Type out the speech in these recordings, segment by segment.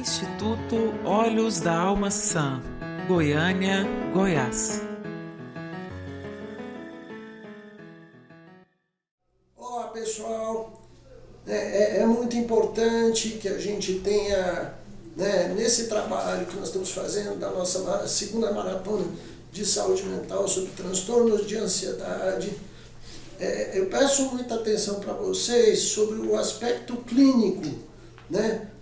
Instituto Olhos da Alma Sã, Goiânia, Goiás. Olá pessoal, é muito importante que a gente tenha, nesse trabalho que nós estamos fazendo da nossa segunda maratona de saúde mental sobre transtornos de ansiedade, eu peço muita atenção para vocês sobre o aspecto clínico,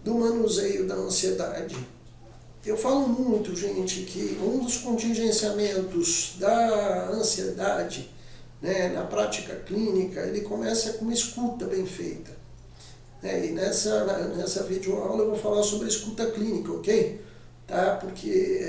do manuseio da ansiedade. Eu falo muito, gente, que um dos contingenciamentos da ansiedade, na prática clínica, ele começa com uma escuta bem feita. E nessa videoaula eu vou falar sobre a escuta clínica, ok? Porque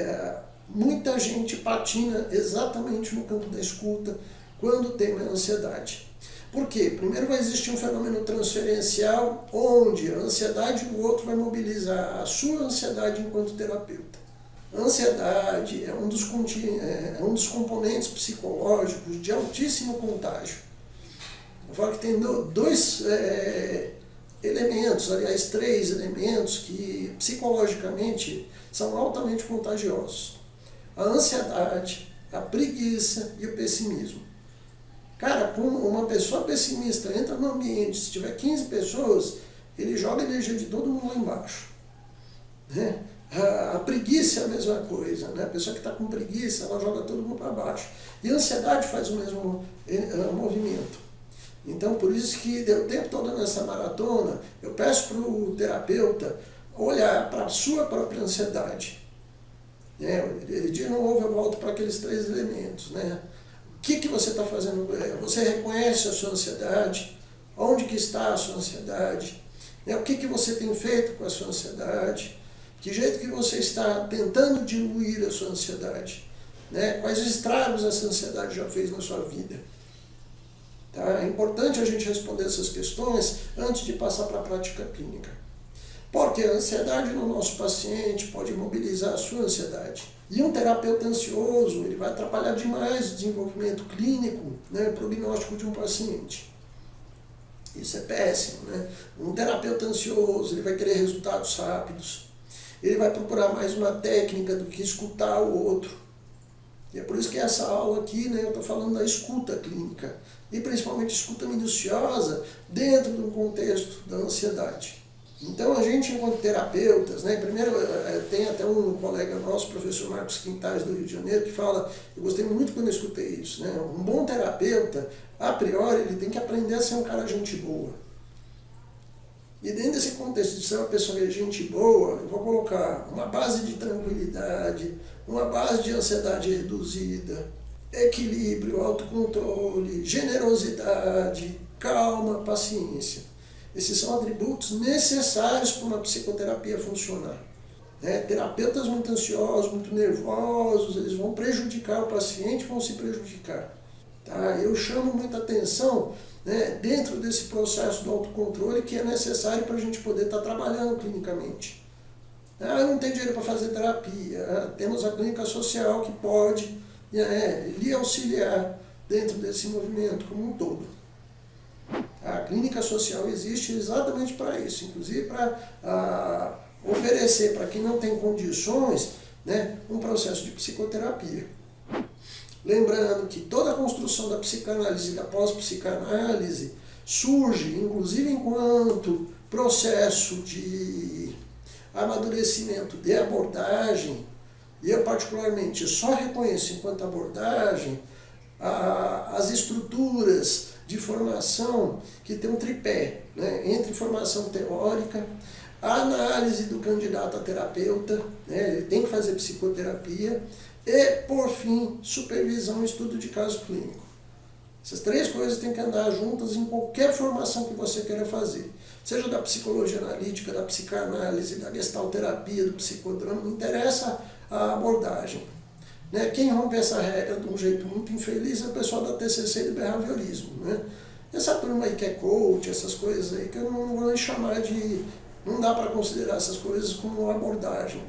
muita gente patina exatamente no campo da escuta quando tem uma ansiedade. Por quê? Primeiro vai existir um fenômeno transferencial onde a ansiedade do outro vai mobilizar a sua ansiedade enquanto terapeuta. A ansiedade é um dos componentes psicológicos de altíssimo contágio. Eu falo que tem dois elementos, aliás, 3 elementos que psicologicamente são altamente contagiosos. A ansiedade, a preguiça e o pessimismo. Cara, quando uma pessoa pessimista entra no ambiente, se tiver 15 pessoas, ele joga a energia de todo mundo lá embaixo. A preguiça é a mesma coisa, A pessoa que está com preguiça, ela joga todo mundo para baixo. E a ansiedade faz o mesmo movimento. Então, por isso que o tempo todo nessa maratona, eu peço para o terapeuta olhar para a sua própria ansiedade. De novo, eu volto para aqueles 3 elementos, O que você está fazendo? Você reconhece a sua ansiedade? Onde que está a sua ansiedade? O que você tem feito com a sua ansiedade? Que jeito que você está tentando diluir a sua ansiedade? Quais estragos essa ansiedade já fez na sua vida? É importante a gente responder essas questões antes de passar para a prática clínica. Porque a ansiedade no nosso paciente pode mobilizar a sua ansiedade. E um terapeuta ansioso, ele vai atrapalhar demais o desenvolvimento clínico, prognóstico de um paciente. Isso é péssimo, Um terapeuta ansioso, ele vai querer resultados rápidos. Ele vai procurar mais uma técnica do que escutar o outro. E é por isso que essa aula aqui, eu estou falando da escuta clínica. E principalmente escuta minuciosa dentro do contexto da ansiedade. Então a gente, enquanto terapeutas, primeiro tem até um colega nosso, o professor Marcos Quintais, do Rio de Janeiro, que fala, eu gostei muito quando eu escutei isso, Um bom terapeuta, a priori, ele tem que aprender a ser um cara gente boa. E dentro desse contexto de ser uma pessoa que é gente boa, eu vou colocar uma base de tranquilidade, uma base de ansiedade reduzida, equilíbrio, autocontrole, generosidade, calma, paciência. Esses são atributos necessários para uma psicoterapia funcionar. Terapeutas muito ansiosos, muito nervosos, eles vão prejudicar o paciente, vão se prejudicar. Eu chamo muita atenção dentro desse processo do autocontrole que é necessário para a gente poder estar trabalhando clinicamente. Eu não tenho dinheiro para fazer terapia. Temos a clínica social que pode lhe auxiliar dentro desse movimento como um todo. A clínica social existe exatamente para isso, inclusive para oferecer para quem não tem condições um processo de psicoterapia. Lembrando que toda a construção da psicanálise e da pós-psicanálise surge, inclusive enquanto processo de amadurecimento de abordagem, e eu particularmente só reconheço enquanto abordagem as estruturas de formação que tem um tripé, entre formação teórica, a análise do candidato a terapeuta, ele tem que fazer psicoterapia, e, por fim, supervisão e estudo de caso clínico. Essas 3 coisas têm que andar juntas em qualquer formação que você queira fazer. Seja da psicologia analítica, da psicanálise, da gestalterapia, do psicodrama, não interessa a abordagem. Quem rompe essa regra de um jeito muito infeliz é o pessoal da TCC de behaviorismo. Essa turma aí que é coach, essas coisas aí, que eu não vou nem chamar de... Não dá para considerar essas coisas como abordagem.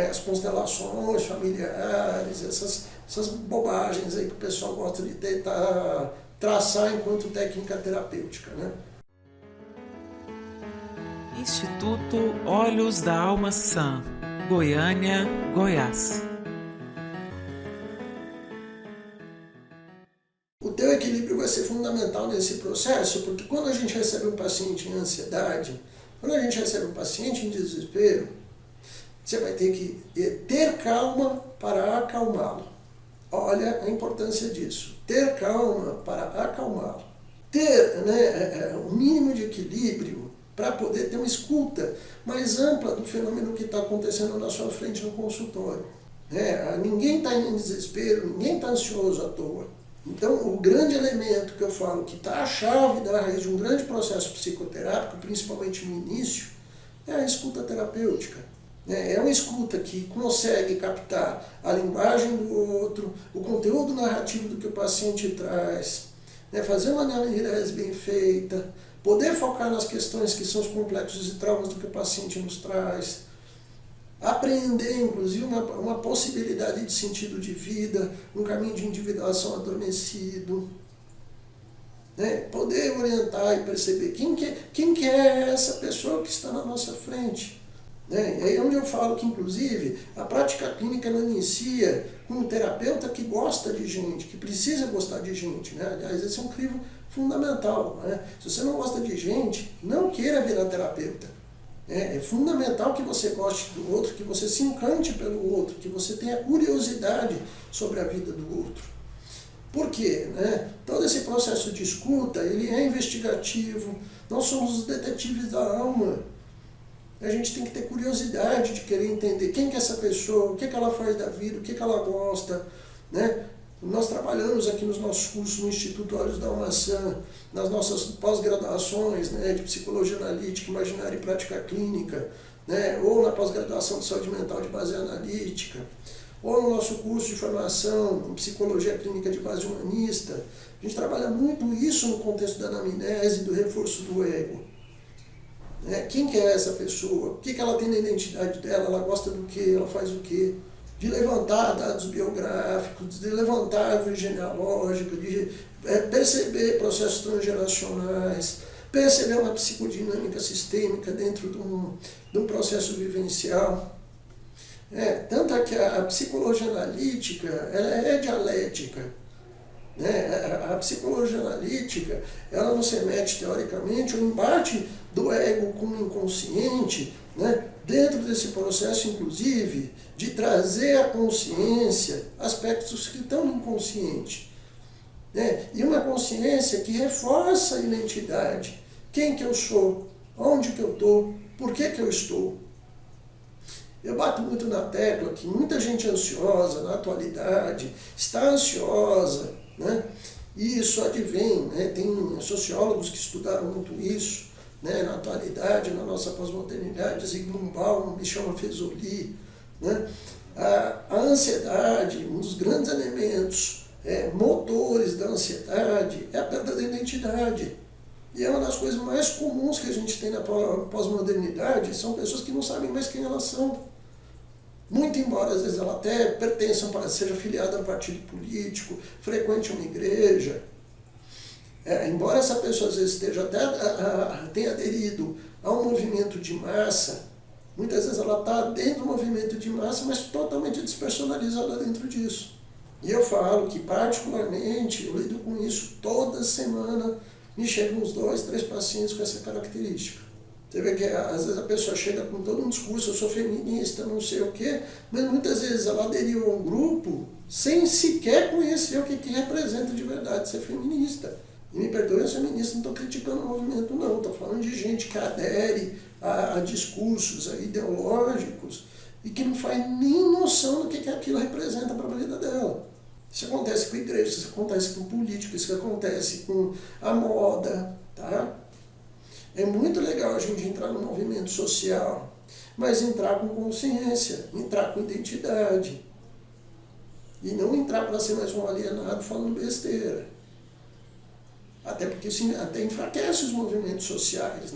As constelações familiares, essas bobagens aí que o pessoal gosta de tentar traçar enquanto técnica terapêutica. Instituto Olhos da Alma Sã, Goiânia, Goiás. O teu equilíbrio vai ser fundamental nesse processo, porque quando a gente recebe um paciente em ansiedade, quando a gente recebe um paciente em desespero, você vai ter que ter calma para acalmá-lo. Olha a importância disso. Ter calma para acalmá-lo. Ter um mínimo de equilíbrio para poder ter uma escuta mais ampla do fenômeno que está acontecendo na sua frente no consultório. Ninguém está em desespero, ninguém está ansioso à toa. Então, o grande elemento que eu falo que está a chave da raiz de um grande processo psicoterápico, principalmente no início, é a escuta terapêutica. É uma escuta que consegue captar a linguagem do outro, o conteúdo narrativo do que o paciente traz, fazer uma anamnese bem feita, poder focar nas questões que são os complexos e traumas do que o paciente nos traz, apreender, inclusive, uma possibilidade de sentido de vida, um caminho de individuação adormecido, poder orientar e perceber quem que é essa pessoa que está na nossa frente. E aí é onde eu falo que, inclusive, a prática clínica não inicia com um terapeuta que gosta de gente, que precisa gostar de gente. Aliás, esse é um crivo fundamental. Se você não gosta de gente, não queira virar terapeuta. É fundamental que você goste do outro, que você se encante pelo outro, que você tenha curiosidade sobre a vida do outro. Por quê? Todo esse processo de escuta, ele é investigativo, nós somos os detetives da alma. A gente tem que ter curiosidade de querer entender quem que é essa pessoa, o que ela faz da vida, o que ela gosta. Nós trabalhamos aqui nos nossos cursos no Instituto Olhos da Alma Sã, nas nossas pós-graduações de psicologia analítica, imaginária e prática clínica, ou na pós-graduação de saúde mental de base analítica, ou no nosso curso de formação em psicologia clínica de base humanista. A gente trabalha muito isso no contexto da anamnese e do reforço do ego. Quem que é essa pessoa? O que ela tem na identidade dela? Ela gosta do quê? Ela faz o quê? De levantar dados biográficos, de levantar árvore genealógica, de perceber processos transgeracionais, perceber uma psicodinâmica sistêmica dentro de um processo vivencial. Tanto é que a psicologia analítica ela é dialética. A psicologia analítica ela não se mete teoricamente o embate do ego com o inconsciente, dentro desse processo, inclusive, de trazer à consciência aspectos que estão no inconsciente. E uma consciência que reforça a identidade. Quem que eu sou? Onde que eu estou? Por que que eu estou? Eu bato muito na tecla que muita gente ansiosa na atualidade está ansiosa, e isso advém, tem sociólogos que estudaram muito isso, na atualidade, na nossa pós-modernidade, Zygmunt Bauman, Michel Fezoli. A ansiedade, um dos grandes elementos motores da ansiedade é a perda da identidade. E é uma das coisas mais comuns que a gente tem na pós-modernidade, são pessoas que não sabem mais quem elas são. Muito embora, às vezes, ela até pertença, seja filiada a um partido político, frequente uma igreja. Embora essa pessoa, às vezes, tenha aderido a um movimento de massa, muitas vezes ela está dentro do movimento de massa, mas totalmente despersonalizada dentro disso. E eu falo que, particularmente, eu lido com isso toda semana, me chegam uns 2, 3 pacientes com essa característica. Você vê que às vezes a pessoa chega com todo um discurso, eu sou feminista, não sei o quê, mas muitas vezes ela aderiu a um grupo sem sequer conhecer o que representa de verdade ser feminista. E me perdoe, eu sou feminista, não estou criticando o movimento não, estou falando de gente que adere a discursos ideológicos e que não faz nem noção do que aquilo representa para a vida dela. Isso acontece com a igreja, isso acontece com política, isso acontece com a moda, tá? É muito legal a gente entrar no movimento social, mas entrar com consciência, entrar com identidade. E não entrar para ser mais um alienado falando besteira. Até porque isso até enfraquece os movimentos sociais,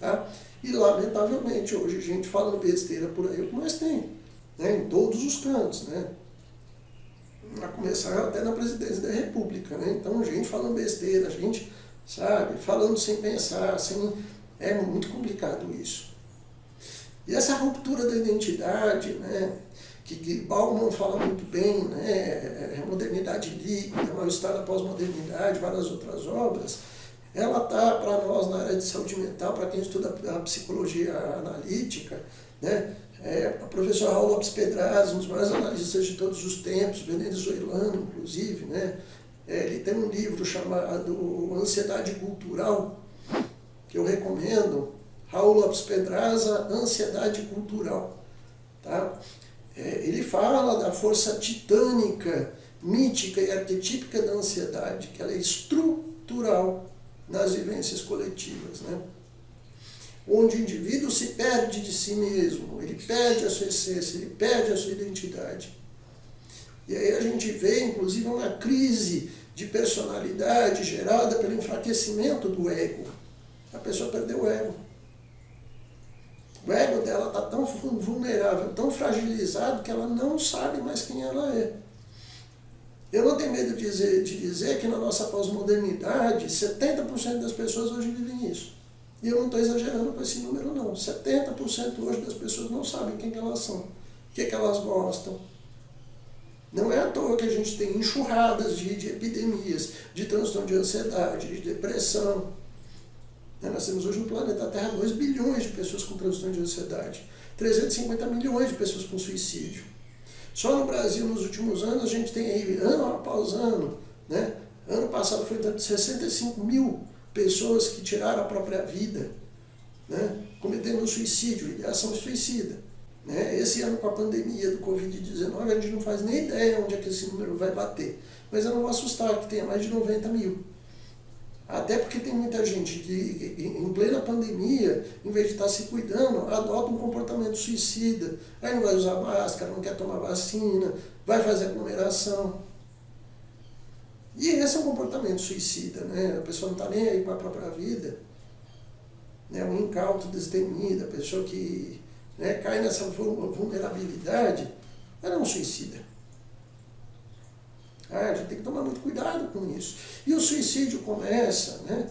Tá? E lamentavelmente hoje a gente falando besteira por aí é o que mais tem, em todos os cantos, A começar até na presidência da República, Então gente falando besteira, gente, falando sem pensar, sem É muito complicado isso. E essa ruptura da identidade, né, que Bauman fala muito bem, né, modernidade líquida, mal-estar da pós-modernidade, várias outras obras, ela está para nós na área de saúde mental, para quem estuda a psicologia analítica, né, a professora Raul Lopes Pedraz, um dos maiores analistas de todos os tempos, venezuelano inclusive, né, ele tem um livro chamado Ansiedade Cultural, que eu recomendo, Raul Lopes Pedraza, Ansiedade Cultural. Tá? Ele fala da força titânica, mítica e arquetípica da ansiedade, que ela é estrutural nas vivências coletivas, né? Onde o indivíduo se perde de si mesmo, ele perde a sua essência, ele perde a sua identidade. E aí a gente vê, inclusive, uma crise de personalidade gerada pelo enfraquecimento do ego. A pessoa perdeu o ego. O ego dela está tão vulnerável, tão fragilizado, que ela não sabe mais quem ela é. Eu não tenho medo de dizer que na nossa pós-modernidade, 70% das pessoas hoje vivem isso. E eu não estou exagerando com esse número, não. 70% hoje das pessoas não sabem quem que elas são, o que elas gostam. Não é à toa que a gente tem enxurradas de epidemias, de transtorno de ansiedade, de depressão. Nós temos hoje no planeta Terra 2 bilhões de pessoas com transtorno de ansiedade, 350 milhões de pessoas com suicídio. Só no Brasil, nos últimos anos, a gente tem aí, ano após ano, né? Ano passado foi 65 mil pessoas que tiraram a própria vida, né? Cometendo suicídio, ideação suicida. Né? Esse ano, com a pandemia do Covid-19, a gente não faz nem ideia onde é que esse número vai bater. Mas eu não vou assustar que tenha mais de 90 mil. Até porque tem muita gente que, em plena pandemia, em vez de estar se cuidando, adota um comportamento suicida. Aí não vai usar máscara, não quer tomar vacina, vai fazer aglomeração. E esse é um comportamento suicida, né? A pessoa não está nem aí para a própria vida. Né? Um incauto destemido, a pessoa que, né, cai nessa vulnerabilidade, ela é um suicida. A gente tem que tomar muito cuidado com isso. E o suicídio começa, né?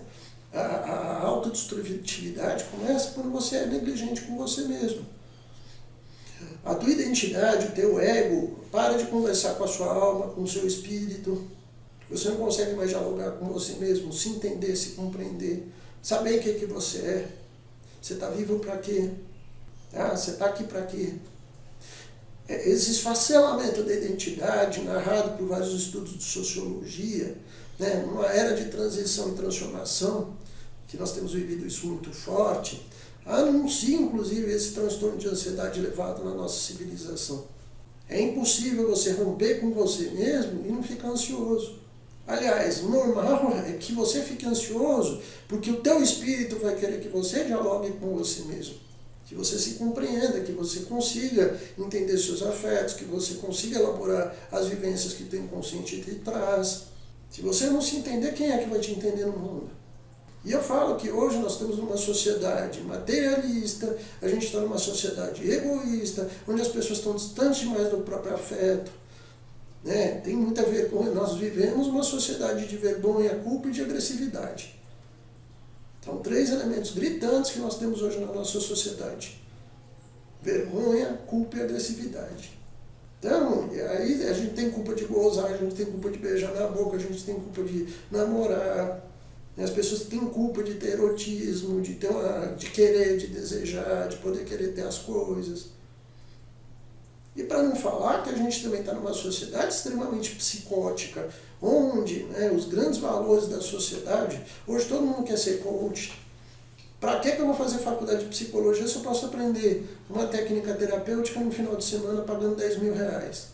A autodestrutividade começa quando você é negligente com você mesmo. A tua identidade, o teu ego, para de conversar com a sua alma, com o seu espírito. Você não consegue mais dialogar com você mesmo, se entender, se compreender, saber o que você é. Você está vivo para quê? Você está aqui para quê? Esse esfacelamento da identidade, narrado por vários estudos de sociologia, né, numa era de transição e transformação, que nós temos vivido isso muito forte, anuncia inclusive esse transtorno de ansiedade elevado na nossa civilização. É impossível você romper com você mesmo e não ficar ansioso. Aliás, o normal é que você fique ansioso porque o teu espírito vai querer que você dialogue com você mesmo. Que você se compreenda, que você consiga entender seus afetos, que você consiga elaborar as vivências que o teu inconsciente lhe traz. Se você não se entender, quem é que vai te entender no mundo? E eu falo que hoje nós estamos numa sociedade materialista, a gente está numa sociedade egoísta, onde as pessoas estão distantes demais do próprio afeto. Né? Tem muita vergonha, nós vivemos uma sociedade de vergonha, culpa e de agressividade. São 3 elementos gritantes que nós temos hoje na nossa sociedade. Vergonha, culpa e agressividade. Então, aí a gente tem culpa de gozar, a gente tem culpa de beijar na boca, a gente tem culpa de namorar. As pessoas têm culpa de ter erotismo, de querer, de desejar, de poder querer ter as coisas. E para não falar que a gente também está numa sociedade extremamente psicótica, onde, né, os grandes valores da sociedade, hoje todo mundo quer ser coach. Para que eu vou fazer faculdade de psicologia se eu posso aprender uma técnica terapêutica no final de semana pagando 10 mil reais?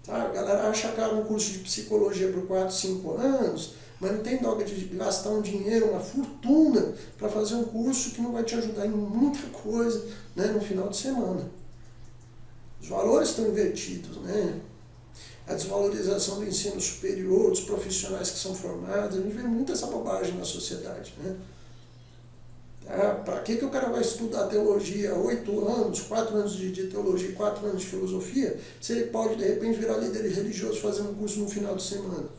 Tá? A galera acha que um curso de psicologia por 4, 5 anos, mas não tem droga de gastar um dinheiro, uma fortuna, para fazer um curso que não vai te ajudar em muita coisa, né, no final de semana. Os valores estão invertidos, né? A desvalorização do ensino superior, dos profissionais que são formados, a gente vê muito essa bobagem na sociedade, né? Para que o cara vai estudar teologia 8 anos, 4 anos de teologia e 4 anos de filosofia, se ele pode, de repente, virar líder religioso fazendo um curso no final de semana?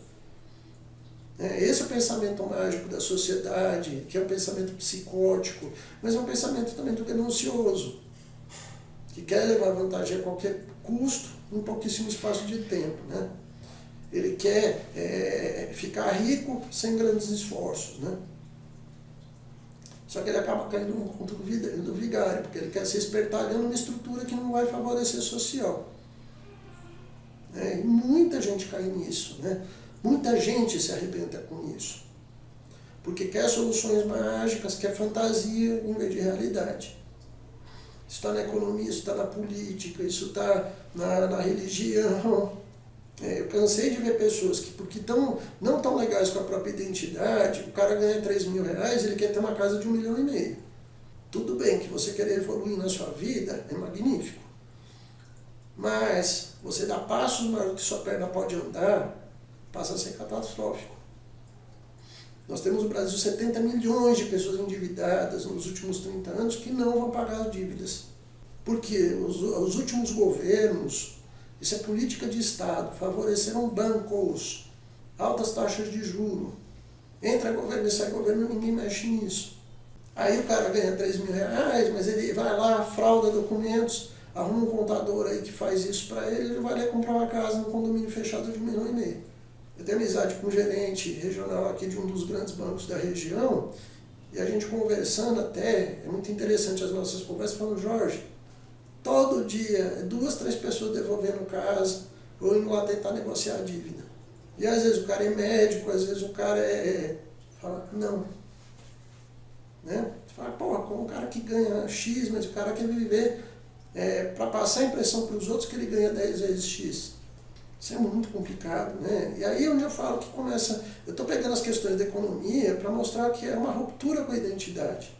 Esse é o pensamento mágico da sociedade, que é um pensamento psicótico, mas é um pensamento também do ganancioso, que quer levar vantagem a qualquer custo, em pouquíssimo espaço de tempo. Né? Ele quer ficar rico sem grandes esforços. Né? Só que ele acaba caindo no conto do vigário, porque ele quer se espertalhando numa estrutura que não vai favorecer social. E muita gente cai nisso. Né? Muita gente se arrebenta com isso, porque quer soluções mágicas, quer fantasia em vez de realidade. Isso está na economia, isso está na política, isso está na religião. Eu cansei de ver pessoas que, porque não tão legais com a própria identidade, o cara ganha 3 mil reais, ele quer ter uma casa de 1,5 milhão. Tudo bem que você querer evoluir na sua vida é magnífico, mas você dá passos maior que sua perna pode andar, passa a ser catastrófico. Nós temos no Brasil 70 milhões de pessoas endividadas nos últimos 30 anos que não vão pagar as dívidas. Porque os últimos governos, isso é política de Estado, favoreceram bancos, altas taxas de juros. Entra governo e sai governo, ninguém mexe nisso. Aí o cara ganha 3 mil reais, mas ele vai lá, frauda documentos, arruma um contador aí que faz isso para ele, ele vai lá comprar uma casa num condomínio fechado de 1,5 milhão. Eu tenho amizade com um gerente regional aqui de um dos grandes bancos da região, e a gente conversando até, é muito interessante as nossas conversas, falando, Jorge, todo dia 2, 3 pessoas devolvendo casa, ou indo lá tentar negociar a dívida. E às vezes o cara é médico, às vezes o cara fala, não. Né? Você fala, porra, como um cara que ganha X, mas o cara quer viver para passar a impressão para os outros que ele ganha 10 vezes X. Isso é muito complicado, né? E aí é onde eu falo que começa... Eu estou pegando as questões da economia para mostrar que é uma ruptura com a identidade.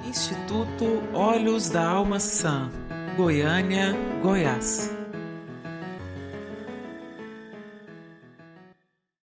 Instituto Olhos da Alma Sã, Goiânia, Goiás.